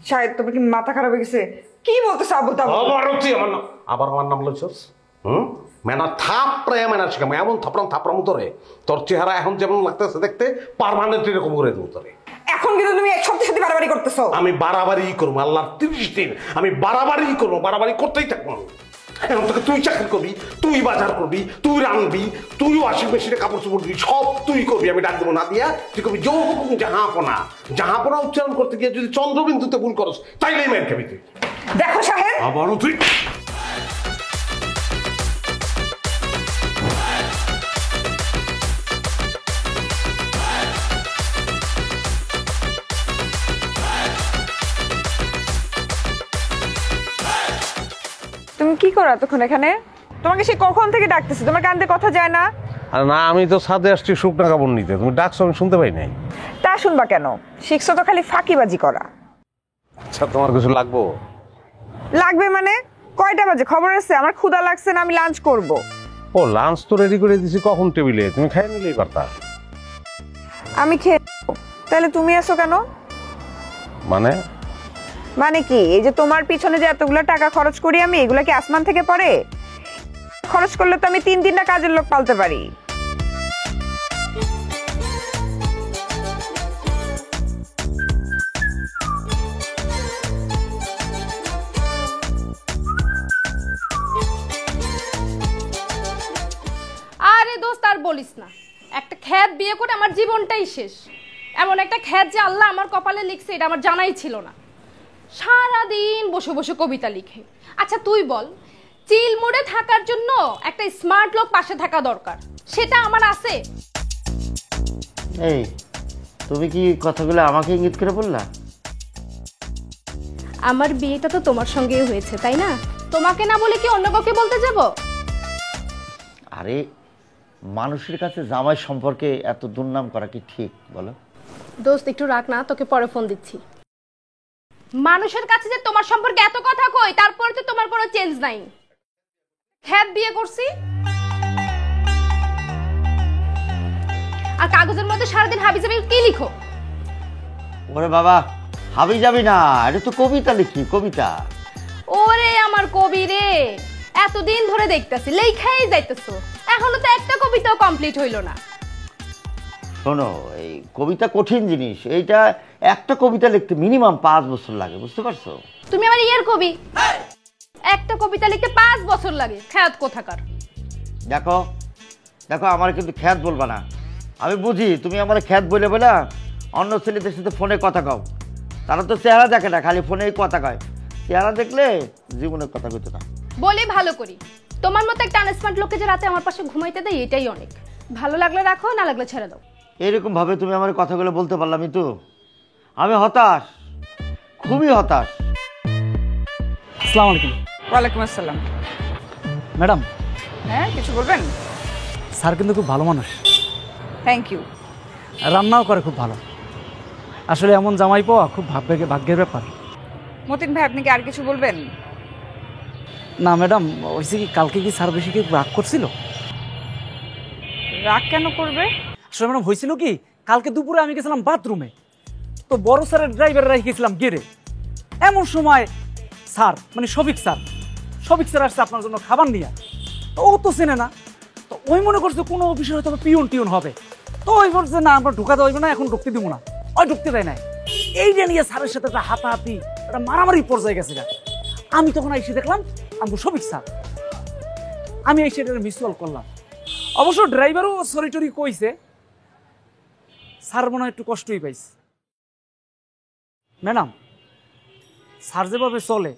সাহেব তোমার কি মাথা খারাপ হয়ে গেছে? কি বলতেছ আবু তাবু? আবার আমার নাম লইছস? মেনা থাপড়ে মেনা শিখাম, এমন থাপড়াম তোরে, তোর চেহারা এখন যেমন লাগতেছে দেখতে, পার্মানেন্ট এরকম করে দেবো তোরে। এখন কিন্তু তুমি এক সপ্তাহের সাথে বাড়াবাড়ি করতেছো। আমি বাড়াবাড়ি করবো, আল্লাহর 30 দিন আমি বাড়াবাড়ি করবো, বাড়াবাড়ি করতেই থাকবো। এখন তোকে তুই চাকরি করবি, তুই বাজার করবি, তুই রাঁধবি, তুই ওয়াশিং মেশিনে কাপড় চোপড় দিবি, সব তুই করবি। আমি ডাক দেবো না দিয়া, তুই করবি জো হুকুম জাহাপনা। জাহাপনা উচ্চারণ করতে গিয়ে যদি চন্দ্রবিন্দুতে ভুল করস তাইলেই মেয়ের খাবি তুই। দেখো সাহেব, আবারও তুই। তুমি কি করো এতক্ষণ এখানে? তোমাকে সে কখন থেকে ডাকতেছে, তোমার কান দিয়ে কথা যায় না? আর না, আমি তো ছাদে আসছি শুকনা কাপড় নিতে, তুমি ডাকছো আমি শুনতে পাই নাই। তা শুনবা কেন? শিখছো তো খালি ফাঁকিবাজি করা। আচ্ছা, তোমার কিছু লাগবো? লাগবে মানে? কয়টা বাজে খবর আছে? আমার ক্ষুধা লাগছে না, আমি লাঞ্চ করব। ও লাঞ্চ তো রেডি করে দিছি কখন টেবিলে, তুমি খাই নিলেই পারতা। আমি খেয়ে নেবো। তাহলে তুমি আসো কেন? মানে মানে কি, এই যে তোমার পিছনে যে এতগুলো টাকা খরচ করি আমি, এগুলা কি আসমান থেকে পড়ে? খরচ করলে তো আমি 3-3টা কাজের লোক পালতে পারি। আরে দোস্ত আর বলিস না, একটা খ্যাত বিয়ে করে আমার জীবনটাই শেষ। এমন একটা খ্যাত যে আল্লাহ আমার কপালে লিখছে এটা আমার জানাই ছিল না। সারাদিন বসে বসে কবিতা লিখে। আচ্ছা তুই বল, চিল মোড়ে থাকার জন্য একটা স্মার্ট লোক পাশে থাকা দরকার, সেটা আমার আছে? এই তুমি কি কথাগুলো আমাকে ইঙ্গিত করে বললা? আমার বিয়েটা তো তোমার সঙ্গেই হয়েছে তাই না? তোমাকে না বলে কি অন্য কাউকে বলতে যাব? আরে মানুষের কাছে জামাই সম্পর্কে এত দুর্নাম করা কি ঠিক বলো? দোস্ত একটু রাখ না, তোকে পরে ফোন দিচ্ছি। মানুষের কাছে যে তোমার সম্পর্কে এত কথা কই, তারপরে তো তোমার কোনো চেঞ্জ নাই। খ্যাত বিয়ে করছি আর কাগজের মধ্যে সারাদিন হাবি যাবি কি লিখো? ওরে বাবা, হাবি যাবি না, এটা তো কবিতা লিখি, কবিতা। ওরে আমার কবি রে, এতদিন ধরে দেখতেছি লেখাই যাইতেছো, এখনো তো একটা কবিতাও কমপ্লিট হইল না। শোনো, এই কবিতা কঠিন জিনিস, এইটা একটা কবিতা লিখতে মিনিমাম 5 বছর লাগে, বুঝতে পারছো? তুমি আমার ইয়ার কবি, একটা কবিতা লিখতে 5 বছর লাগে, খ্যাত কোথাকার। দেখো দেখো, আমার কিন্তু খ্যাত বলবা না। আমি বুঝি তুমি আমার খ্যাত বলে বলে অন্য ছেলেদের সাথে ফোনে কথা কও। তারা তো চেহারা দেখে না, খালি ফোনেই কথা কয়। চেহারা দেখলে জীবনের কথা কইতো না। বলে ভালো করি, তোমার মতো একটা আনস্মার্ট লোককে যে রাতে আমার পাশে ঘুমাইতে দেয় এটাই অনেক। ভালো লাগলে রাখো, না লাগলে ছেড়ে দাও। এরকম ভাবে তুমি আমার কথাগুলো বলতে পারলামই তো। আমি হতাশ, খুবই হতাশ। আসসালামু আলাইকুম। ওয়ালাইকুম আসসালাম। ম্যাডাম, হ্যাঁ কিছু বলবেন? স্যার কিন্তু খুব ভালো মানুষ, থ্যাংক ইউ। রান্নাও করে খুব ভালো। আসলে এমন জামাই পাওয়া খুব ভাগ্যের ব্যাপার। মতিন ভাই, আপনি কি আর কিছু বলবেন? না ম্যাডাম, হয়েছে কি, কালকে কি স্যার বেশি কি রাগ করছিল? রাগ কেন করবে? আসলে ম্যাডাম হয়েছিল কি, কালকে দুপুরে আমি গেছিলাম বাথরুমে, তো বড় স্যারের ড্রাইভার রেখেছিলাম গেটে। এমন সময় স্যার, মানে শফিক স্যার আসছে আপনার জন্য খাবার নিয়ে। তো ও তো চেনে না, তো ওই মনে করছে কোনো অফিসে হয়তো পিয়ন হবে। তো ওই বলছে না, আমরা ঢুকাতে হইবে না, এখন ঢুকতে দিব না। ওই ঢুকতে দেয় নাই। এইটা নিয়ে স্যারের সাথে একটা হাতাহাতি, একটা মারামারি পর্যায়ে গেছে। আমি তখন এসে দেখলাম আমি শফিক স্যার, আমি এসে এটা মিস কল করলাম। অবশ্য ড্রাইভারও সরি টরি কইছে, স্যার মনে হয় একটু কষ্টই পাইছে। ম্যাডাম, স্যার যেভাবে চলে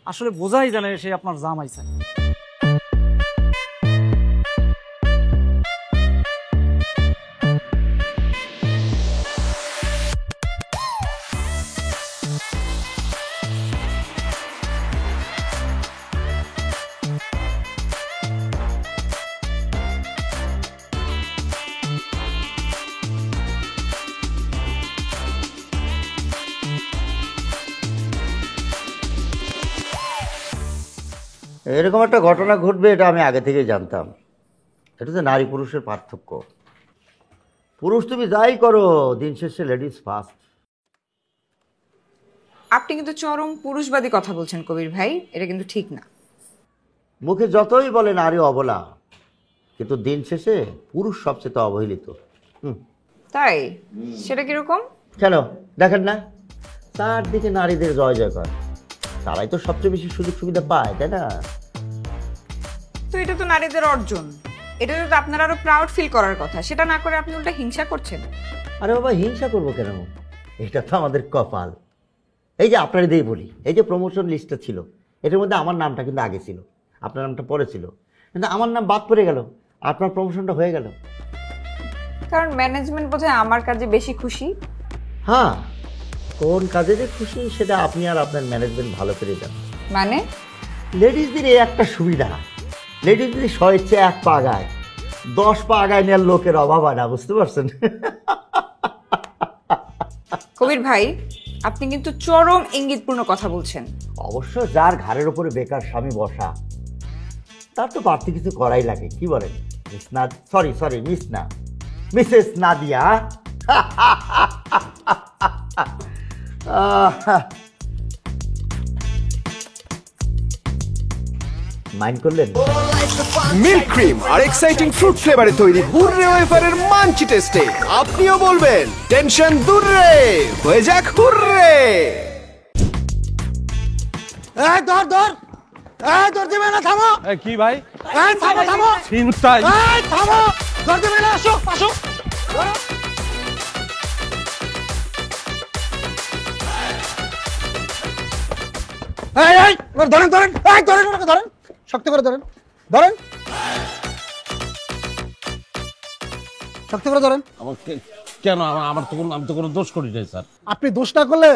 আসলে বোঝাই জানে সে আপনার জামাই স্যার। এরকম একটা ঘটনা ঘটবে এটা আমি আগে থেকেই জানতাম। এটা তো নারী পুরুষের পার্থক্য। পুরুষ তুমি যাই করো, দিন শেষে লেডিস ফার্স্ট। আপনি কিন্তু চরম পুরুষবাদী কথা বলছেন কবির ভাই, এটা কিন্তু ঠিক না। মুখে যতই বলে নারী অবলা, কিন্তু দিন শেষে পুরুষ সবচেয়ে অবহেলিত। তাই? সেটা কিরকম? কেন দেখেন না, চারদিকে নারীদের জয় জয়কার, তারাই তো সবচেয়ে বেশি সুযোগ সুবিধা পায়, তাই না? তো এটা তো নারীদের অর্জন, এটা তো আপনার আরো প্রাউড ফিল করার কথা, সেটা না করে আপনি উল্টা হিংসা করছেন। আরে বাবা, হিংসা করবো কেন? এটা তো আমাদের কপাল। এই যে আপনার দিয়ে বলি, এই যে প্রমোশন লিস্টটা ছিল, এটার মধ্যে আমার নামটা কিন্তু আগে ছিল, আপনার নামটা পরে ছিল, কিন্তু আমার নাম বাদ পড়ে গেল, আপনার প্রমোশনটা হয়ে গেল। কারণ ম্যানেজমেন্ট বোধহয় আমার কাজে বেশি খুশি। হ্যাঁ, কোন কাজে যে খুশি সেটা আপনি আর আপনার ম্যানেজমেন্ট ভালো করে জানেন। মানে লেডিসদের এই একটা সুবিধা, লেডিসদের স্বেচ্ছা 1 পা আগায়, 10 পা আগায় নেওয়ার লোকের অভাব হয় না, বুঝতে পারছেন? কবির ভাই, আপনি কিন্তু চরম ইঙ্গিতপূর্ণ কথা বলছেন। অবশ্য যার ঘাড়ের উপরে বেকার স্বামী বসা, তার তো বাড়তি কিছু করাই লাগে, কি বলেন মিস না, সরি সরি মিস না, মিসেস নাদিয়া। মাইন্ড করলেন? মিল্ক ক্রিম আর এক্সাইটিং ফ্রুট ফ্লেভারে তৈরি হুররে ওয়েফারের মানচি টেস্টে আপনিও বলবেন টেনশন দূর রে, হয়ে যাক হুররে। এই ধর ধর, এই ধর দিবে না, থামো। কি ভাই? এই থামো থামো, চিন্তাই এই থামো, ধর দিবে না, আসো আসো। এই এই ধরেন ধরেন, এই ধরেন ওনাকে ধরেন, শক্ত করে ধরেন, ধরেন শক্ত করে ধরেন। আমাকে কেন? আমার তো কোনো, আমি তো কোনো দোষ করি নাই স্যার। আপনি দোষ না করলে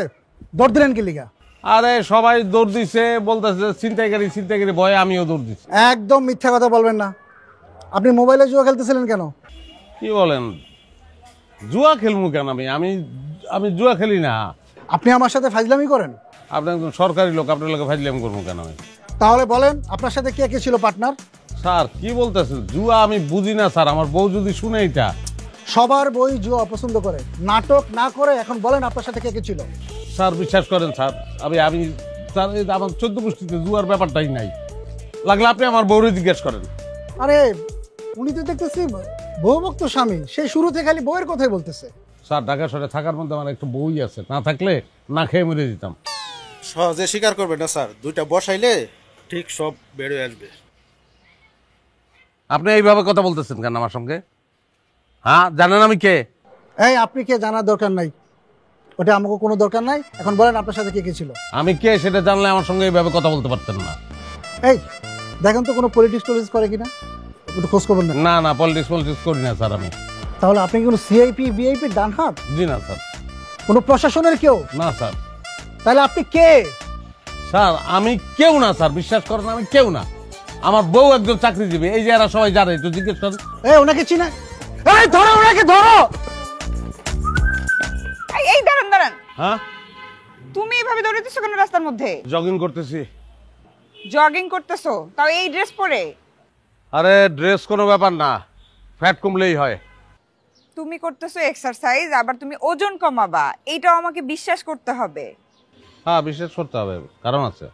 দৌড় দিলেন কি লিগা? আরে সবাই দৌড় দিছে, বলতেছে ছিনতাইকারী ছিনতাইকারী, ভয়ে আমিও দৌড় দিছি। একদম মিথ্যা কথা বলবেন না। আপনি মোবাইলে জুয়া খেলতেছিলেন কেন? কি বলেন? জুয়া খেলবো কেন? আমি আমি জুয়া খেলি না। আপনি আমার সাথে ফাজলামি করেন? আপনি একজন সরকারি লোক, আপনার লোকে ফাজলামি করবো কেন আমি? তাহলে বলেন আপনার সাথে কে কে ছিল পার্টনার? স্যার কি বলতেছেন? জুয়া আমি বুঝি না স্যার, আমার বউ যদি শুনে এটা। সবার বই জুয়া অপছন্দ করে, নাটক না করে এখন বলেন আপনার সাথে কে কে ছিল? স্যার বিশ্বাস করেন স্যার, আমি স্যার আমার 14 গোষ্ঠীতে জুয়ার ব্যাপারটাই নাই। লাগলে আপনি আমার বউরে জিজ্ঞেস করেন। আরে উনি তো দেখতেছি বউভক্ত স্বামী, সেই শুরু থেকে খালি বউয়ের কথাই বলতেছে। স্যার ঢাকা শহরে থাকার মধ্যে আমার একটা বউই আছে, না থাকলে না খেয়ে মরে দিতাম। সহজে স্বীকার করবে না স্যার, দুইটা বসাইলে ঠিক সব বেরোয় আসবে। আপনি এইভাবে কথা বলতেছেন কেন আমার সঙ্গে? হ্যাঁ, জানেন আমি কে? এই আপনি কে জানার দরকার নাই, ওটা আমাকে কোনো দরকার নাই। এখন বলেন আপনার সাথে কে কে ছিল? আমি কে সেটা জানলে আমার সঙ্গে এইভাবে কথা বলতে পারতেন না। এই দেখেন তো কোনো পলিটিক্স টলিটিক্স করে কিনা, একটু খোঁজ খবর নেন। না না, পলিটিক্স করি না স্যার আমি। তাহলে আপনি কি কোনো সিআইপি ভিআইপি ডান হাত? জি না স্যার। কোনো প্রশাসনের কেউ? না স্যার। তাহলে আপনি কে? স্যার আমি কেউ না স্যার, বিশ্বাস করেন আমি কেউ না। আমার বউ একজন চাকরিজীবী, এই যে এরা সবাই জানে, একটু জিজ্ঞেস করেন। এই ওনাকে চিনা? এই ধরো ওনাকে, ধরো। এই দাঁড়ান দাঁড়ান, হ্যাঁ তুমি এভাবে দৌড়াইতেছো কেন রাস্তার মধ্যে? জগিং করতেছি। জগিং করতেছো, তাও এই ড্রেস পরে? আরে ড্রেস কোনো ব্যাপার না, ফ্যাট কমলেই হয়। তুমি করতেছো এক্সারসাইজ, আবার তুমি ওজন কমাবা, এইটাও আমাকে বিশ্বাস করতে হবে। হ্যাঁ বিশ্বাস করতে হবে, কারণ আছে।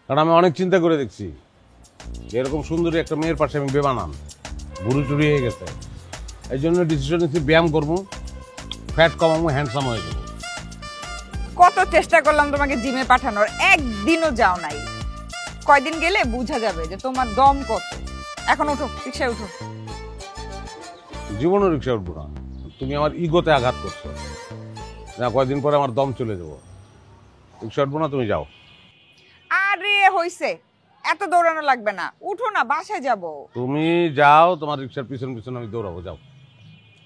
কারণ আমি অনেক চিন্তা করে দেখছি, এরকম সুন্দরী একটা মেয়ের পাশে আমি বেমানান, বুড়ি চুরি হয়ে গেছে। এই জন্য ডিসিশন নিচ্ছি ব্যায়াম করবো, ফ্যাট কমাবো, হ্যান্ডসাম হয়ে যাবো। কত চেষ্টা করলাম তোমাকে জিমে পাঠানোর, একদিনও যাও নাই। কয়দিন গেলে বোঝা যাবে যে তোমার দম কত। এখন উঠো, রিকশায় উঠো। জীবনও রিক্সা উঠবো না, তুমি আমার ইগোতে আঘাত করছো না। কয়েকদিন পরে আমার দম চলে যাবো, রিক্সা উঠবো না, তুমি যাও। আরে হইছে, এত দৌড়ানো লাগবে না, উঠো না, বাসায় যাব। তুমি যাও, তোমার রিক্সার পিছন পিছন আমি দৌড়াবো, যাও।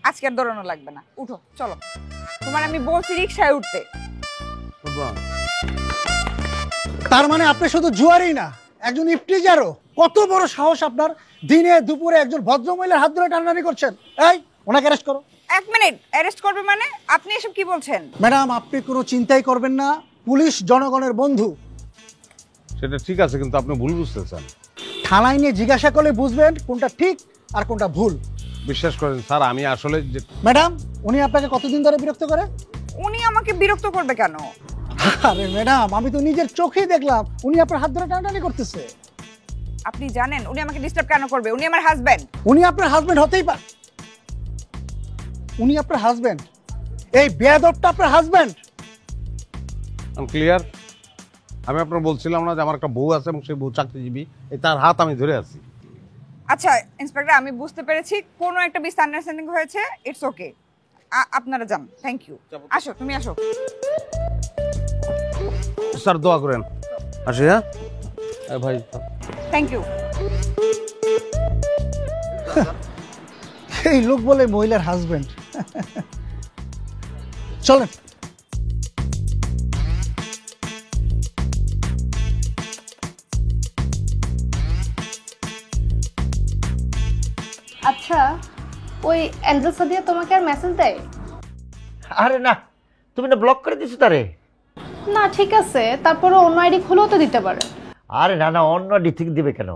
আজকে আর দৌড়ানো লাগবে না, উঠো চলো। তোমার আমি বলছি রিকশায় উঠতে। উঠবো না। তার মানে আপনি শুধু জুয়ারই না, একজন ইফটিজারও। কত বড় সাহস আপনার, দিনে দুপুরে একজন ভদ্রমহিলার হাত ধরে টানাটানি করছেন। এই ওনাকে অ্যারেস্ট করো। এক মিনিট, অ্যারেস্ট করবে মানে? আপনি এসব কি বলছেন? ম্যাডাম আপনি কোনো চিন্তাই করবেন না, পুলিশ জনগণের বন্ধু। সেটা ঠিক আছে, কিন্তু আপনি ভুল বুঝতেছেন। থানায় নিয়ে জিজ্ঞাসা করলে বুঝবেন কোনটা ঠিক আর কোনটা ভুল। বিশ্বাস করেন স্যার, আমি আসলে ম্যাডাম উনি আপনাকে কতদিন ধরে বিরক্ত করে? উনি আমাকে বিরক্ত করবে কেন? আরে ম্যাডাম আমি তো নিজের চোখেই দেখলাম উনি আপনার হাত ধরে টানাটানি করতেছে। আপনি জানেন উনি আমাকে ডিস্টার্ব কেন করবে? উনি আমার হাজবেন্ড। উনি আপনার হাজবেন্ড হতেই পারে। উনি আপনার হাজবেন্ড, এই বেয়াদবটা আপনার হাজবেন্ড। ক্লিয়ার? আমি আপনার বলছিলাম না যে আমার একটা বউ আছে এবং সেই বউ চাকরিজীবী, এই তার হাত আমি ধরে আছি। আচ্ছা ইন্সপেক্টর, আমি বুঝতে পেরেছি কোনো একটা মিসআন্ডারস্ট্যান্ডিং হয়েছে, ইটস ওকে। আপনারা যান, থ্যাংক ইউ। আসো, তুমি আসো। স্যার দোয়া করেন, আসি। হ্যাঁ ভাই, থ্যাংক ইউ। এই লোক বলে মহিলার হাজবেন্ড। চলেন। আচ্ছা, ওই অ্যাঞ্জেল সাদিয়া তোমাকে আর মেসেজ দেয়? আরে না, তুমি না ব্লক করে দিছো তারে। না ঠিক আছে, তারপরে অন্য আইডি খুলেও তো দিতে পারে। আরে না না, অন্য আইডি থেকে দিবে কেন?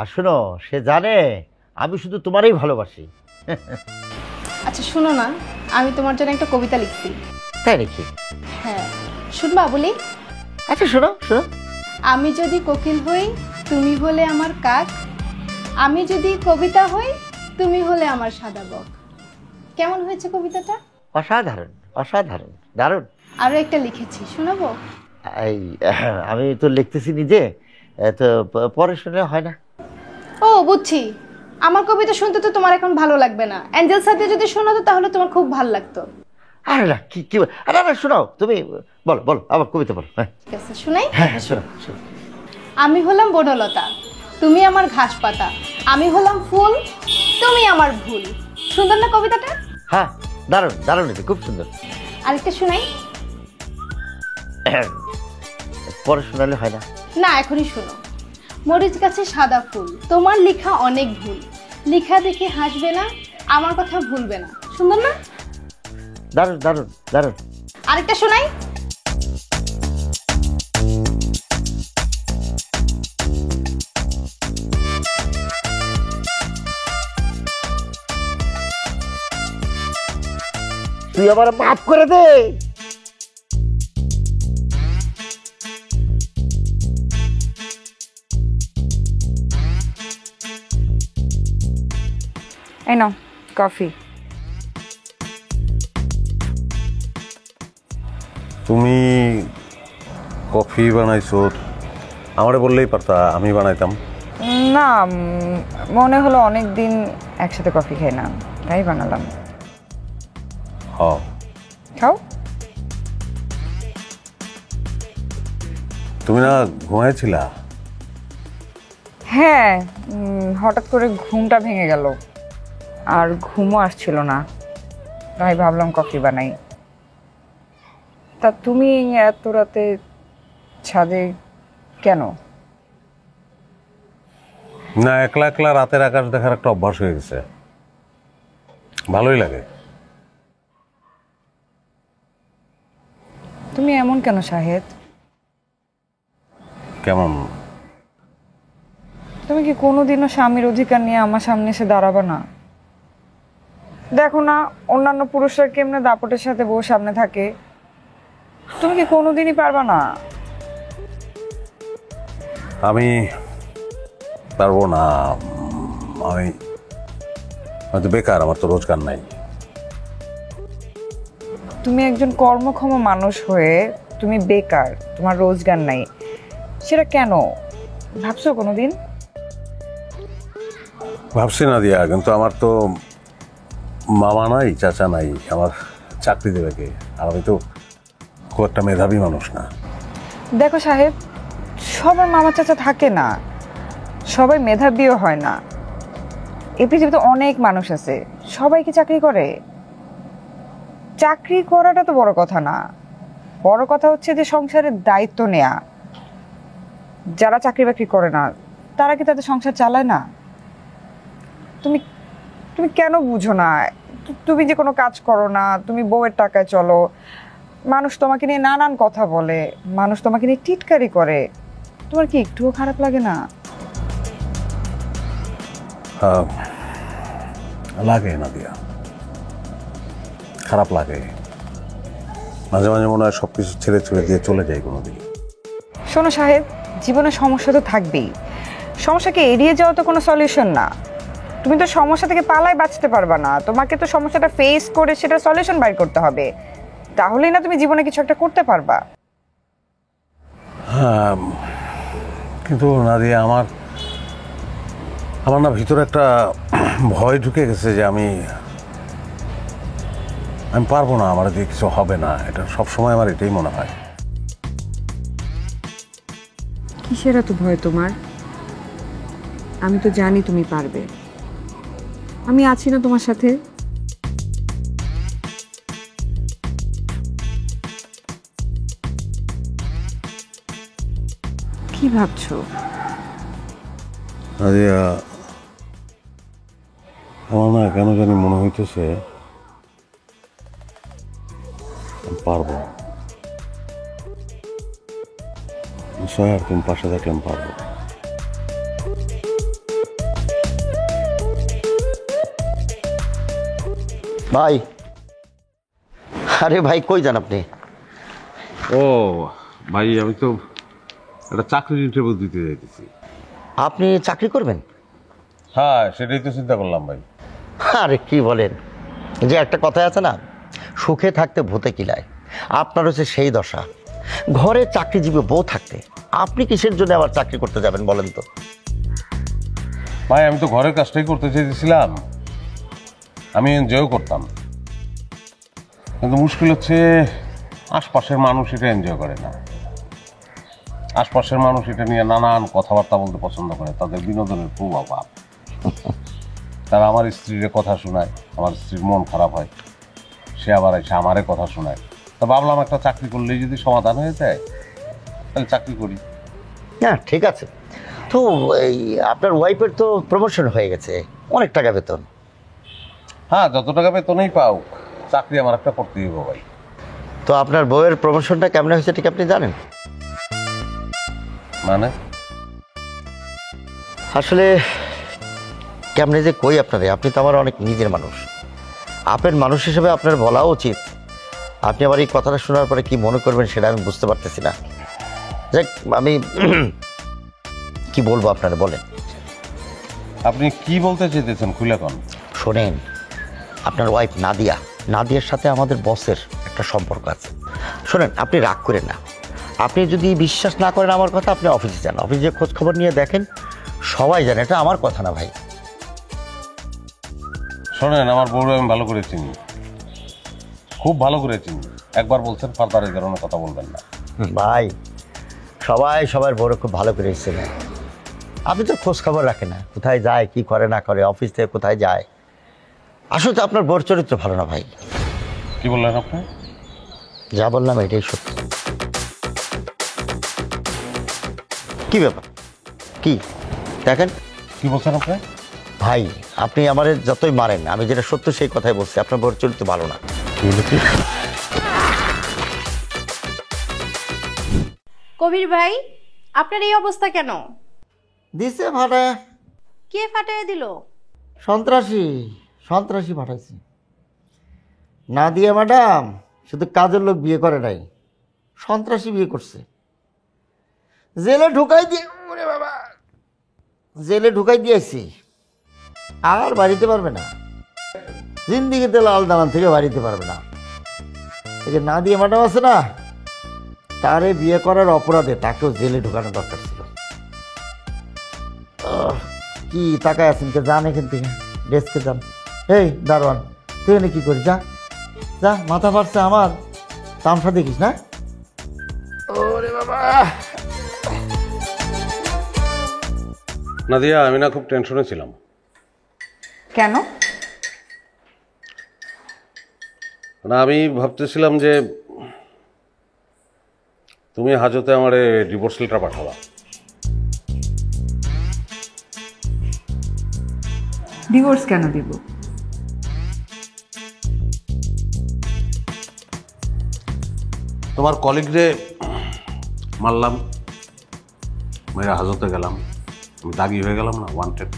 আর শোনো, সে জানে আমি শুধু তোমারই ভালোবাসি। আচ্ছা শোনো না, আমি তোমার জন্য একটা কবিতা লিখছি। তাই নাকি? হ্যাঁ, শুনবা বলি? আচ্ছা শোনো শোনো। আমি যদি কোকিল হই, তুমি হলে আমার কাক। আমি যদি কবিতা হই, তুমি হলে আমার সাদা বক। কেমন হয়েছে কবিতাটা? অসাধারণ অসাধারণ, দারুণ। আরো একটা লিখেছি, শোনাবো? এই আমি তো লিখতেছি নিজে, তো পরে শুনলে হয় না? ও বুঝছি, আমার কবিতা শুনতে তো তোমার এখন ভালো লাগবে না। অ্যাঞ্জেল সাথে যদি শোনাতো তাহলে তোমার খুব ভালো লাগতো। আরে না, কি কি আরে না, শোনাও তুমি, বলো বলো আমার কবিতা বলো। হ্যাঁ ঠিক আছে, শোনাই? হ্যাঁ শোনো শোনো। আমি হলাম বনলতা, তুমি আমার ঘাস পাতা। আমি হলাম ফুল, তুমি আমার ভুল। সুন্দর না কবিতাটা? হ্যাঁ দারুণ দারুণ, এটা খুব সুন্দর। আরেকটা শোনাই? পরে শোনালে হয় না? না, এখনই শোনো। মরিচ গাছে সাদা ফুল, তোমার লেখা অনেক ভুল। লেখা দেখে হাসবে না, আমার কথা ভুলবে না। সুন্দর না? দারুণ দারুণ দারুণ। আরেকটা শোনাই? তুই আবার মাফ করে দে। এই নাও কফি। তুমি কফি বানাইছো, আমারে বললেই পারতা, আমি বানাইতাম। না, মনে হলো অনেক দিন একসাথে কফি খাই না, তাই বানালাম। হ, খাও। তুমি না ঘুমাইছিলা? হ্যাঁ, হঠাৎ করে ঘুমটা ভেঙে গেল, আর ঘুমও আসছিল না, তাই ভাবলাম কফি বানাই। তা তুমি এত রাতে ছাদে কেন? না, একলা একলা রাতের আকাশ দেখার একটা অভ্যাস হয়ে গেছে, ভালোই লাগে। তুমি এমন কেন শাহেদ? কেমন? তুমি কি কোনোদিনও স্বামীর অধিকার নিয়ে আমার সামনে এসে দাঁড়াবে না? দেখো না অন্যান্য পুরুষরা কেমনে দাপটের সাথে বউ সামনে থাকে, তুমি কি কোনোদিনই পারবা না? আমি পারবো না, আমি হয়তো বেকার, আমার তো রোজগার নাই। তুমি একজন কর্মক্ষম মানুষ হয়ে তুমি বেকার, তোমার রোজগার নাই, সেটা কেন ভাবছো কোনোদিন? ভাবছি না দিয়া, কিন্তু আমার তো মামা নাই, চাচা নাই, আমার চাকরি দেবে কে? আর আমি তো খুব একটা মেধাবী মানুষ না। দেখো সাহেব, সবার মামা চাচা থাকে না, সবাই মেধাবীও হয় না। এই পৃথিবীতে অনেক মানুষ আছে, সবাই কি চাকরি করে? চাকরি করাটা তো বড় কথা না, বড় কথা হচ্ছে যে সংসারের দায়িত্ব নেয়া। যারা চাকরি বাকরি করে না তারা কি তাদের সংসার চালায় না? তুমি তুমি কেন বুঝো না? তুমি যে কোনো কাজ করো না, তুমি বউয়ের টাকায় চলো, মানুষ তোমাকে নিয়ে নানান কথা বলে, মানুষ তোমাকে নিয়ে টিটকারি করে, তোমার কি একটুও খারাপ লাগে না? লাগে না দিয়া, খারাপ লাগে মাঝে মাঝে, মনে হয় সবকিছু ছেড়ে ছেড়ে দিয়ে চলে যাই কোনোদিন। শোনো সাহেব, জীবনে সমস্যা তো থাকবেই, সমস্যাকে এড়িয়ে যাওয়া তো কোনো সলিউশন না। তুমি তো সমস্যা থেকে পালায় বাঁচতে পারবা না, তোমাকে তো সমস্যাটা ফেস করে সেটা সলিউশন বাইর করতে হবে, তাহলেই না তুমি জীবনে কিছু একটা করতে পারবা। হ্যাঁ, কিন্তু নাদিয়া, আমার না ভিতরে একটা ভয় ঢুকে গেছে যে আমি পারবো না, আমার দিয়ে কিছু হবে না, এটা সবসময় আমার এটাই মনে হয়। কিসের এত ভয় তোমার? আমি তো জানি তুমি পারবে, আমি আছি না তোমার সাথে। কি ভাবছো? নাদিয়া, আমার না কেন জানি মনে হইতেছে পারবো, স্যার তুমি পাশে থাকলে পারবো। ভাই, আরে ভাই কই যান আপনি? ও ভাই, আমি তো একটা চাকরির ইন্টারভিউ দিতে যাইতেছি। আপনি চাকরি করবেন? হ্যাঁ, সেটাই তো চিন্তা করলাম ভাই। আরে কি বলেন, যে একটা কথা আছে না, সুখে থাকতে ভূতে কিলায়। আপনার হচ্ছে সেই দশা। ঘরে চাকরিজীবী বউ থাকতে আপনি কিসের জন্য আবার চাকরি করতে যাবেন বলেন তো? ভাই, আমি তো ঘরের কাজটাই করতে চাইতেছিলাম, আমি এনজয়ও করতাম, কিন্তু মুশকিল হচ্ছে আশপাশের মানুষ এটা এনজয় করে না। আশপাশের মানুষ এটা নিয়ে নানান কথাবার্তা বলতে পছন্দ করে, তাদের বিনোদনের খুব অভাব। তারা আমার স্ত্রীর কথা শোনায়, আমার স্ত্রীর মন খারাপ হয়, সে আবার এসে আমারে কথা শোনায়। তো ভাবলাম একটা চাকরি করলেই যদি সমাধান হয়ে যায় তাহলে চাকরি করি। হ্যাঁ ঠিক আছে, তো এই আপনার ওয়াইফের তো প্রমোশন হয়ে গেছে, অনেক টাকা বেতন। হ্যাঁ, যত টাকা বেতনই পাও, চাকরি আমার একটা করতেই হবে ভাই। তো আপনার বউয়ের প্রমোশনটা কেমন হয়েছে ঠিক আপনি জানেন? মানে আসলে কেমনে যে কই আপনারে, আপনি তো আমার অনেক নিজের মানুষ। আপনার মানুষ হিসেবে আপনার বলা উচিত। আপনি আবার এই কথাটা শোনার পরে কি মনে করবেন সেটা আমি বুঝতে পারতেছি না। যাক, আমি কি বলবো আপনারা বলেন। আপনি কি বলতে চাইতেছেন খুলে কোন? শোনেন, আপনার ওয়াইফ নাদিয়ার সাথে আমাদের বসের একটা সম্পর্ক আছে। শোনেন, আপনি রাগ করেন না। আপনি যদি বিশ্বাস না করেন আমার কথা, আপনি অফিসে যান, অফিসে খোঁজ খবর নিয়ে দেখেন, সবাই জানে, এটা আমার কথা না ভাই। শোনেন, আমার বউরে আমি ভালো করে চিনি, খুব ভালো করে চিনি। একবার বলছেন ফার্দার এই ধরনের কথা বলবেন না। ভাই, সবাই সবার বড় খুব ভালো করে চেনে। আপনি তো খোঁজ খবর রাখেন না, কোথায় যায়, কি করে না করে, অফিস থেকে কোথায় যায়। আসলে আপনার বড় চরিত্র ভালো না ভাই। কি বললেন আপনি? যা বললাম এটাই সত্যি। কি ব্যাপার, কি দেখেন? কি বলছেন আপনি? ভাই, আপনি আমার যতই মারেন, আমি যেটা সত্য সেই কথাই বলছি, আপনার বড় চরিত্র ভালো না। কবির ভাই, আপনার এই অবস্থা কেন? দিছে ফাটায়। কে ফাটায় দিল? সন্ত্রাসী পাঠাইছি। নাদিয়া ম্যাডাম শুধু কাজের লোক বিয়ে করে নাই, সন্ত্রাসী বিয়ে করছে। জেলে ঢুকাই দিয়েছি, আর বাড়িতে পারবে না, জিন্দিগিতে লাল দালান থেকে বাড়িতে পারবে না। এই যে নাদিয়া ম্যাডাম আছে না, তারে বিয়ে করার অপরাধে তাকেও জেলে ঢুকানো দরকার ছিল। কি তাকায় আছেন, কে যান এখান থেকে, ডেস্কে যান। এই দারোয়ান, তুই এনে কি করিস? যা যা, মাথা ফাটছে আমার, তামসা দেখিস না। ওরে বাবা, নাদিয়া, আমি না খুব টেনশনে ছিলাম। কেন? না, আমি ভাবতেছিলাম যে তুমি হাজতে আমারে ডিভোর্স লেটার পাঠাবা। ডিভোর্স কেন দিব? তোমার কলিগরে মারলাম, মেয়েরা হাজতে গেলাম, আমি দাগি হয়ে গেলাম না, ওয়ান্টেড।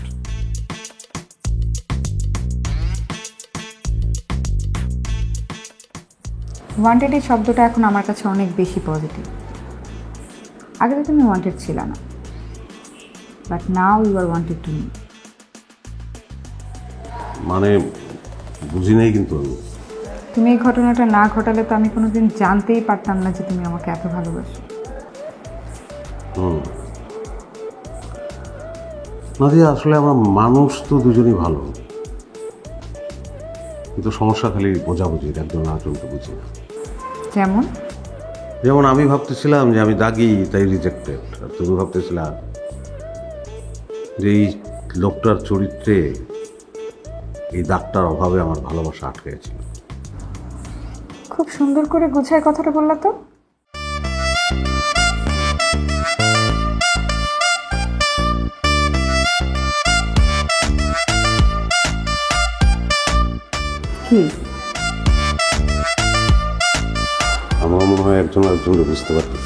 ওয়ান্টেড এই শব্দটা এখন আমার কাছে অনেক বেশি পজিটিভ। আগে তো তুমি ওয়ান্টেড ছিল না, but now you are wanted to me. মানে বুঝি নেই কিন্তু আমি। তুমি এই ঘটনাটা না ঘটালে তো আমি কোনোদিন জানতেই পারতাম না যে তুমি আমাকে এত ভালোবাসো। নাদিয়া, আসলে আমার মানুষ তো দুজনই ভালো, কিন্তু সমস্যা খালি বোঝাবুঝি, একজন আরেকজনকে বুঝি না। যেমন আমি ভাবতেছিলাম যে আমি দাগি, তাই রিজেক্টেড, আর তুমি ভাবতেছিলা যে এই লোকটার চরিত্রে এই দাগটার অভাবে আমার ভালোবাসা আটকে গেছিল। খুব সুন্দর করে গুছায় কথাটা বললা তো। কি? আমার মনে হয় একজন আরেকজনকে বুঝতে পারতেছি।